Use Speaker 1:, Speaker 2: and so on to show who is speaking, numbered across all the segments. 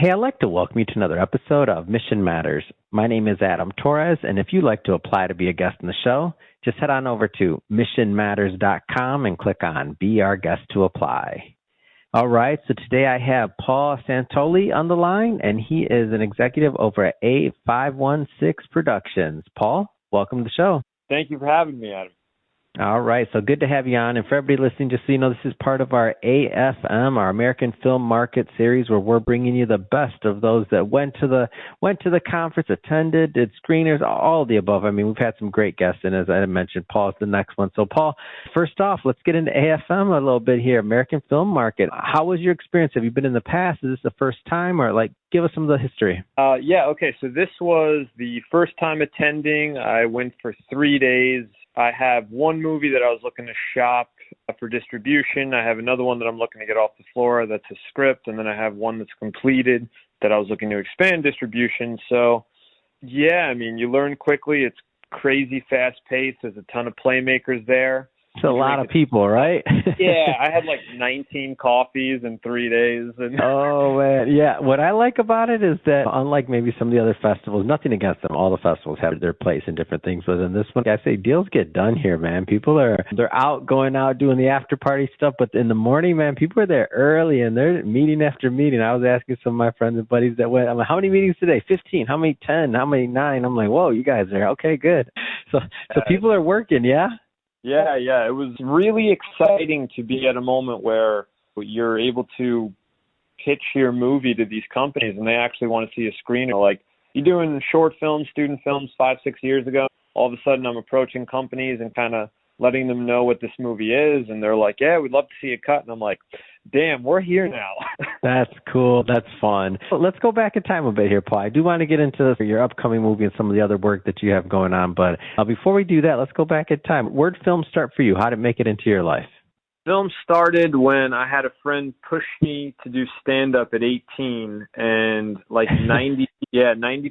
Speaker 1: Hey, I'd like to welcome you to another episode of Mission Matters. My name is Adam Torres, and if you'd like to apply to be a guest in the show, just head on over to missionmatters.com and click on Be Our Guest to apply. All right, so today I have Paul Santoli on the line, and he is an executive over at A516 Productions. Paul, welcome to the show.
Speaker 2: Thank you for having me, Adam.
Speaker 1: All right, so good to have you on. And for everybody listening, just so you know, this is part of our AFM, our American Film Market series, where we're bringing you the best of those that went to the conference, attended, did screeners, all of the above. I mean, we've had some great guests, and as I mentioned, Paul's the next one. So, Paul, first off, let's get into AFM a little bit here, American Film Market. How was your experience? Have you been in the past? Is this the first time, or give us some of the history?
Speaker 2: Okay. So this was the first time attending. I went for 3 days. I have one movie that I was looking to shop for distribution. I have another one that I'm looking to get off the floor that's a script, and then I have one that's completed that I was looking to expand distribution. So, yeah, I mean, you learn quickly. It's crazy fast-paced. There's a ton of playmakers there.
Speaker 1: It's a lot of people, right?
Speaker 2: Yeah, I had 19 coffees in 3 days.
Speaker 1: Oh, man. Yeah, what I like about it is that unlike maybe some of the other festivals, nothing against them, all the festivals have their place and different things. But in this one, I say deals get done here, man. People they're going out doing the after party stuff, but in the morning, man, people are there early and they're meeting after meeting. I was asking some of my friends and buddies that went, I'm like, how many meetings today? 15. How many 10? How many 9? I'm like, whoa, you guys are okay, good. So people are working, yeah?
Speaker 2: Yeah. It was really exciting to be at a moment where you're able to pitch your movie to these companies and they actually want to see a screener. Like, you're doing short films, student films 5-6 years ago. All of a sudden I'm approaching companies and kind of letting them know what this movie is. And they're like, yeah, we'd love to see a cut. And I'm like, damn, we're here now.
Speaker 1: That's cool. That's fun. Let's go back in time a bit here, Paul. I do want to get into your upcoming movie and some of the other work that you have going on. But before we do that, let's go back in time. Where'd film start for you? How did it make it into your life?
Speaker 2: Film started when I had a friend push me to do stand-up at 18, and 90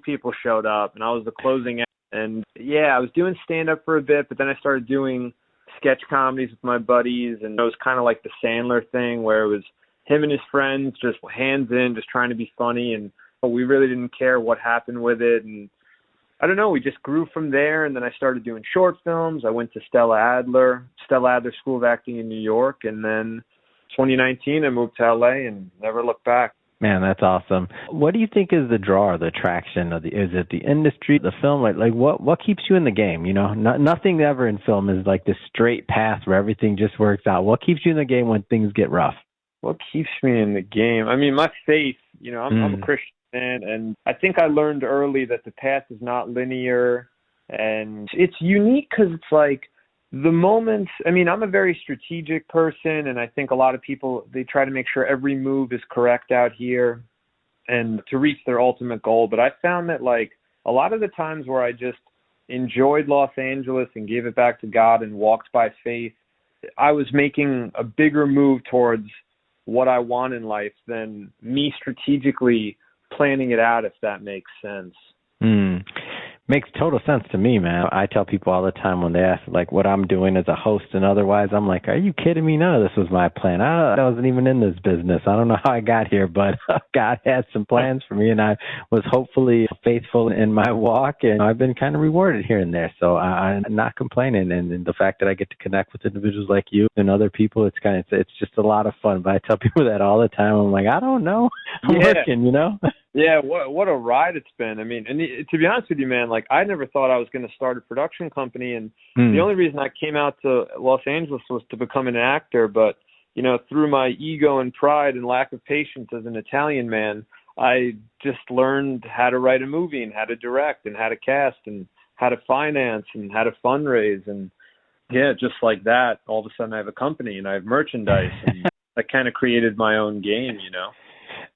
Speaker 2: people showed up, and I was the closing act. And yeah, I was doing stand-up for a bit, but then I started doing sketch comedies with my buddies, and it was kind of like the Sandler thing where it was him and his friends just hands in, just trying to be funny, and we really didn't care what happened with it. And I don't know, we just grew from there, and then I started doing short films. I went to Stella Adler School of Acting in New York, and then 2019 I moved to LA and never looked back.
Speaker 1: Man, that's awesome. What do you think is the draw or the attraction of is it the industry, the film? What keeps you in the game? You know, nothing ever in film is like this straight path where everything just works out. What keeps you in the game when things get rough?
Speaker 2: What keeps me in the game? I mean, my faith. You know, I'm a Christian, and I think I learned early that the path is not linear, and it's unique because it's like the moments. I mean, I'm a very strategic person, and I think a lot of people, they try to make sure every move is correct out here and to reach their ultimate goal. But I found that a lot of the times where I just enjoyed Los Angeles and gave it back to God and walked by faith, I was making a bigger move towards what I want in life than me strategically planning it out, if that makes sense.
Speaker 1: Makes total sense to me, man. I tell people all the time when they ask what I'm doing as a host and otherwise, I'm like, are you kidding me? None of this was my plan. I wasn't even in this business. I don't know how I got here, but God had some plans for me, and I was hopefully faithful in my walk, and I've been kind of rewarded here and there. So I'm not complaining, and the fact that I get to connect with individuals like you and other people, it's just a lot of fun. But I tell people that all the time. I'm like, I don't know. I'm working, you know?
Speaker 2: Yeah, what a ride it's been. I mean, and to be honest with you, man, I never thought I was going to start a production company, and the only reason I came out to Los Angeles was to become an actor. But, you know, through my ego and pride and lack of patience as an Italian man, I just learned how to write a movie and how to direct and how to cast and how to finance and how to fundraise. And, yeah, just like that, all of a sudden I have a company and I have merchandise, and I kind of created my own game, you know.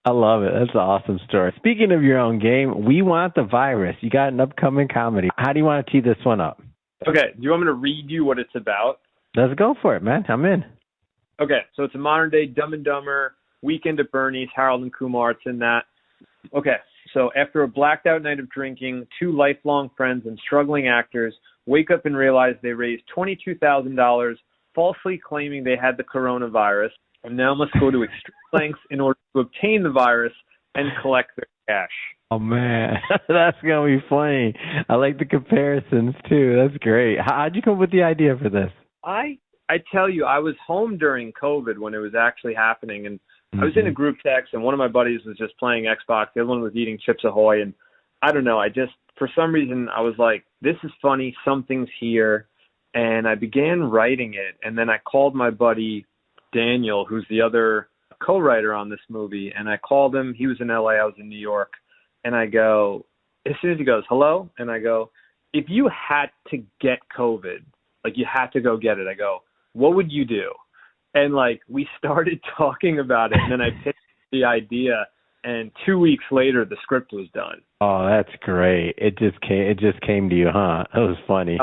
Speaker 1: I love it. That's an awesome story. Speaking of your own game, We Want the Virus. You got an upcoming comedy. How do you want to tee this one up?
Speaker 2: Okay. Do you want me to read you what it's about?
Speaker 1: Let's go for it, man. I'm in.
Speaker 2: Okay. So it's a modern-day Dumb and Dumber, Weekend at Bernie's, Harold and Kumar. It's in that. Okay. So after a blacked-out night of drinking, two lifelong friends and struggling actors wake up and realize they raised $22,000, falsely claiming they had the coronavirus, and now must go to extreme lengths in order to obtain the virus and collect their cash.
Speaker 1: Oh man, that's gonna be funny. I like the comparisons too. That's great. How'd you come up with the idea for this?
Speaker 2: I tell you, I was home during COVID when it was actually happening, and I was in a group text, and one of my buddies was just playing Xbox. The other one was eating Chips Ahoy, and I don't know. I just, for some reason, I was like, this is funny. Something's here. And I began writing it, and then I called my buddy Daniel, who's the other co-writer on this movie, and I called him. He was in LA. I was in New York. And I go, as soon as he goes, hello? And I go, if you had to get COVID, like you had to go get it, I go, what would you do? And like we started talking about it, and then I pitched the idea, and 2 weeks later the script was done.
Speaker 1: Oh, that's great. It just came to you, huh? That was funny.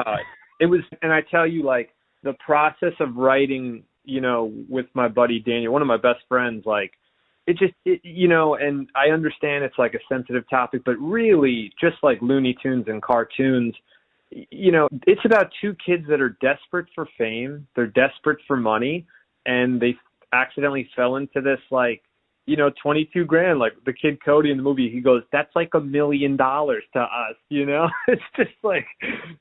Speaker 2: It was, and I tell you, like the process of writing, you know, with my buddy Daniel, one of my best friends, like you know, and I understand it's like a sensitive topic, but really just like Looney Tunes and cartoons, you know, it's about two kids that are desperate for fame. They're desperate for money, and they accidentally fell into this, like, you know, 22 grand. Like the kid Cody in the movie, he goes, that's like $1 million to us, you know? It's just like,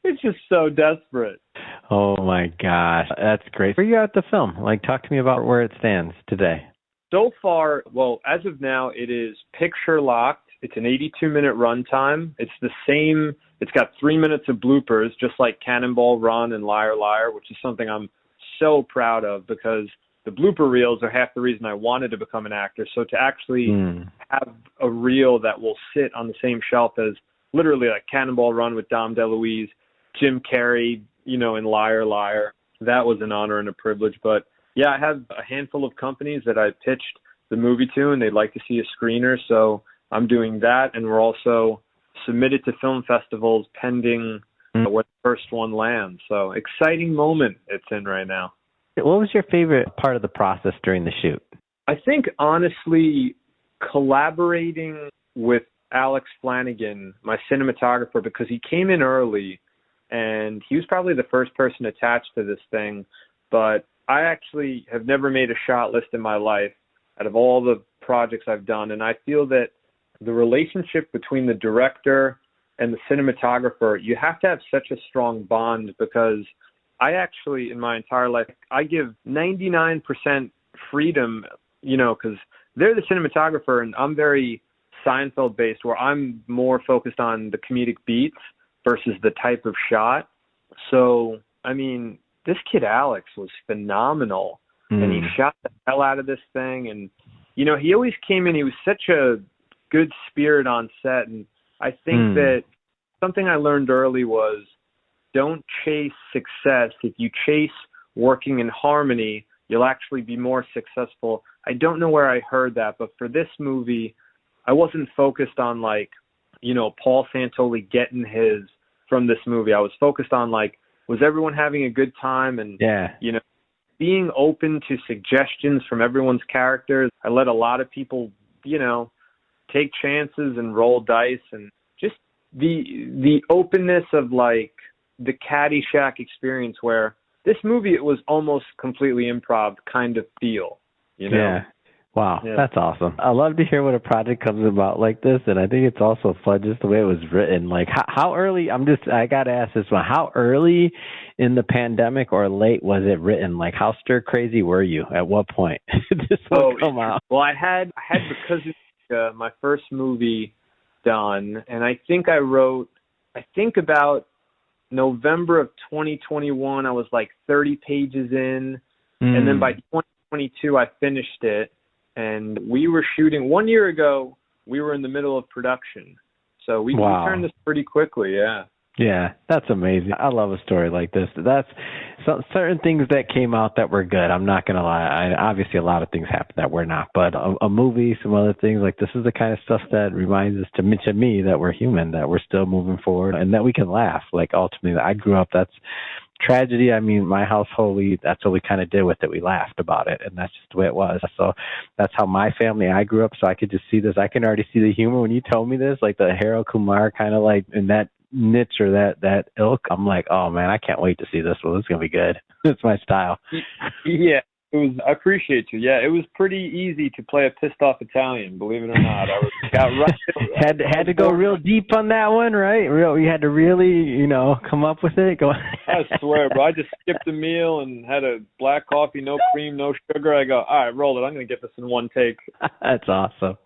Speaker 2: it's just so desperate.
Speaker 1: Oh my gosh, that's great. Where are you at the film? Like, talk to me about where it stands today.
Speaker 2: So far, well, as of now, it is picture locked. It's an 82-minute runtime. It's the same. It's got 3 minutes of bloopers, just like Cannonball Run and Liar Liar, which is something I'm so proud of because the blooper reels are half the reason I wanted to become an actor. So to actually have a reel that will sit on the same shelf as literally like Cannonball Run with Dom DeLuise, Jim Carrey, you know, in Liar Liar, that was an honor and a privilege. But yeah, I have a handful of companies that I pitched the movie to, and they'd like to see a screener. So I'm doing that, and we're also submitted to film festivals pending where the first one lands. So exciting moment it's in right now.
Speaker 1: What was your favorite part of the process during the shoot?
Speaker 2: I think, honestly, collaborating with Alex Flanagan, my cinematographer, because he came in early, and he was probably the first person attached to this thing. But I actually have never made a shot list in my life out of all the projects I've done, and I feel that the relationship between the director and the cinematographer, you have to have such a strong bond because I actually, in my entire life, I give 99% freedom, you know, because they're the cinematographer and I'm very Seinfeld-based where I'm more focused on the comedic beats versus the type of shot. So, I mean, this kid Alex was phenomenal and he shot the hell out of this thing. And, you know, he always came in, he was such a good spirit on set. And I think that something I learned early was don't chase success. If you chase working in harmony, you'll actually be more successful. I don't know where I heard that, but for this movie, I wasn't focused on like, you know, Paul Santoli getting his from this movie. I was focused on like, was everyone having a good time? And, you know, being open to suggestions from everyone's characters. I let a lot of people, you know, take chances and roll dice, and just the openness of like the Caddyshack experience where this movie, it was almost completely improv kind of feel, you know?
Speaker 1: Yeah. Wow, that's awesome. I love to hear what a project comes about like this, and I think it's also fun just the way it was written. Like, how early, I got to ask this one, how early in the pandemic or late was it written? Like, how stir-crazy were you? At what point did this one come out?
Speaker 2: Well, I had because it's my first movie done, and I think I wrote, about November of 2021, I was like 30 pages in, and then by 2022, I finished it. And we were shooting 1 year ago. We were in the middle of production, so we turned this pretty quickly. Yeah,
Speaker 1: that's amazing. I love a story like this. That's certain things that came out that were good. I'm not gonna lie. Obviously, a lot of things happened that were not, but a movie, some other things like this is the kind of stuff that reminds us to me that we're human, that we're still moving forward, and that we can laugh. Like ultimately, I grew up. That's tragedy. I mean, my household, that's what we kind of did with it. We laughed about it, and that's just the way it was. So that's how my family, I grew up, so I could just see this. I can already see the humor when you told me this, like the Harold Kumar kind of like in that niche or that ilk. I'm like, oh man, I can't wait to see this one. It's going to be good. It's my style.
Speaker 2: Yeah. I appreciate you. Yeah, it was pretty easy to play a pissed off Italian, believe it or not. Got right.
Speaker 1: had to go real deep on that one, right? You had to really, come up with it. Go.
Speaker 2: I swear, bro. I just skipped a meal and had a black coffee, no cream, no sugar. I go, all right, roll it. I'm going to get this in one take.
Speaker 1: That's awesome.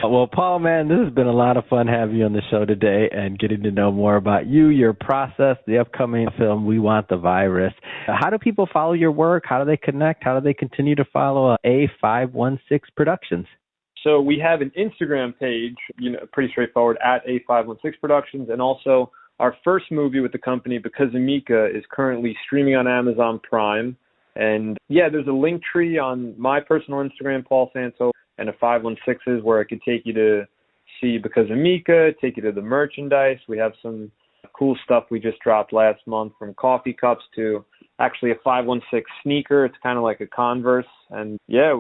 Speaker 1: Well, Paul, man, this has been a lot of fun having you on the show today and getting to know more about you, your process, the upcoming film, We Want the Virus. How do people follow your work? How do they connect? How do they continue to follow A516 Productions?
Speaker 2: So we have an Instagram page, pretty straightforward, at A516 Productions. And also our first movie with the company, Because of Mika, is currently streaming on Amazon Prime. And yeah, there's a link tree on my personal Instagram, Paul Santoli, and a 516's where I could take you to see Because of Mika, take you to the merchandise. We have some cool stuff we just dropped last month, from coffee cups to actually a 516 sneaker. It's kind of like a Converse. And yeah,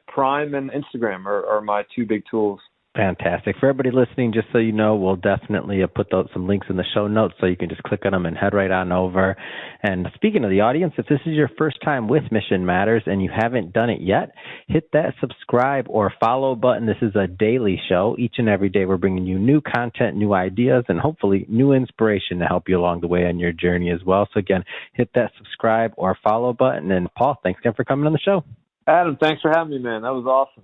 Speaker 2: Prime and Instagram are my two big tools.
Speaker 1: Fantastic. For everybody listening, just so you know, we'll definitely put some links in the show notes so you can just click on them and head right on over. And speaking of the audience, if this is your first time with Mission Matters and you haven't done it yet, hit that subscribe or follow button. This is a daily show. Each and every day we're bringing you new content, new ideas, and hopefully new inspiration to help you along the way on your journey as well. So again, hit that subscribe or follow button. And Paul, thanks again for coming on the show.
Speaker 2: Adam, thanks for having me, man. That was awesome.